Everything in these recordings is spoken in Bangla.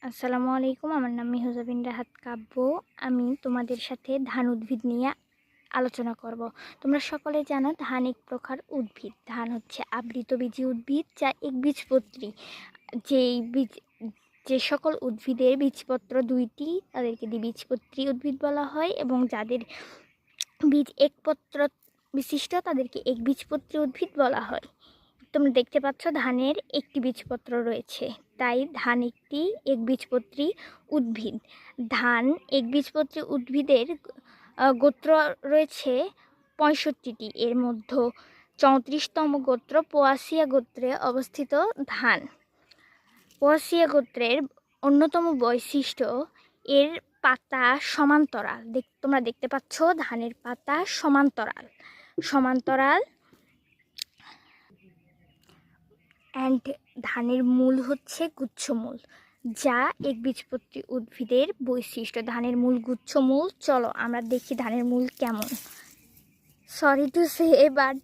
আসসালামু আলাইকুম। আমার নাম মেহজাবিন রাহাত কাব্য। আমি তোমাদের সাথে ধান উদ্ভিদ নিয়ে আলোচনা করব। তোমরা সকলে জানো ধান এক প্রকার উদ্ভিদ। ধান হচ্ছে আবৃতবীজী উদ্ভিদ যা একবীজপত্রী। যে সকল উদ্ভিদের বীজপত্র দুইটি তাদেরকে দ্বিবীজপত্রী উদ্ভিদ বলা হয়, এবং যাদের বীজ একপত্র বিশিষ্ট তাদেরকে একবীজপত্রী উদ্ভিদ বলা হয়। তোমরা দেখতে পাচ্ছ ধানের একটি বীজপত্র রয়েছে, তাই ধান একটি একবীজপত্রী উদ্ভিদ। ধান একবীজপত্রী উদ্ভিদের গোত্র রয়েছে ৬৫টি। এর মধ্যে ৩৪তম গোত্র পোয়াসিয়া গোত্রে অবস্থিত ধান। পোয়াসিয়া গোত্রের অন্যতম বৈশিষ্ট্য এর পাতা সমান্তরাল। তোমরা দেখতে পাচ্ছ ধানের পাতা সমান্তরাল অ্যান্ড ধানের মূল হচ্ছে গুচ্ছমূল, যা একবীজপত্রী উদ্ভিদের বৈশিষ্ট্য। ধানের মূল গুচ্ছমূল। চলো আমরা দেখি ধানের মূল কেমন। সরি টু সে, বাট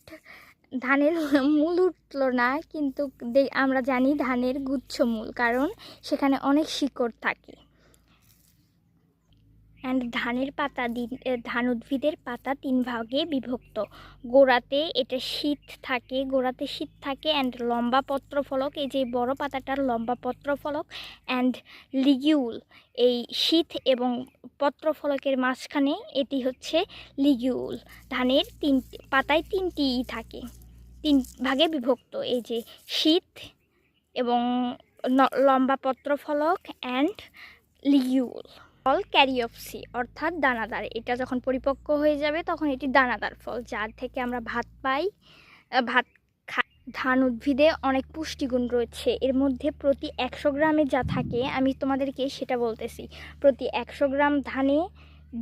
ধানের মূল উঠল না, কিন্তু আমরা জানি ধানের গুচ্ছমূল, কারণ সেখানে অনেক শিকড় থাকে। অ্যান্ড ধান উদ্ভিদের পাতা 3 ভাগে বিভক্ত। গোড়াতে শীত থাকে অ্যান্ড লম্বা পত্রফলক। এই যে বড় পাতাটার লম্বা পত্রফলক। অ্যান্ড লিগিউল, এই শীত এবং পত্রফলকের মাঝখানে এটি হচ্ছে লিগিউল। ধানের পাতায় 3টি থাকে, 3 ভাগে বিভক্ত। এই যে শীত এবং লম্বা পত্রফলক অ্যান্ড লিগিউল। ফল ক্যারিওপসি অর্থাৎ দানাদার। এটা যখন পরিপক্ক হয়ে যাবে তখন এটি দানাদার ফল, যার থেকে আমরা ভাত খাই। ধান উদ্ভিদে অনেক পুষ্টিগুণ রয়েছে। এর মধ্যে প্রতি 100 গ্রামে যা থাকে আমি তোমাদেরকে সেটা বলতেছি। প্রতি 100 গ্রাম ধানে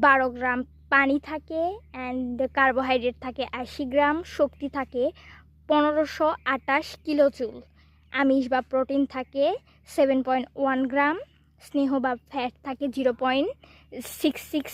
12 গ্রাম পানি থাকে, অ্যান্ড কার্বোহাইড্রেট থাকে 80 গ্রাম, শক্তি থাকে 1528 কিলোজুল, আমিষ বা প্রোটিন থাকে 7.1 গ্রাম, স্নেহ বা ফ্যাট থাকে 0.66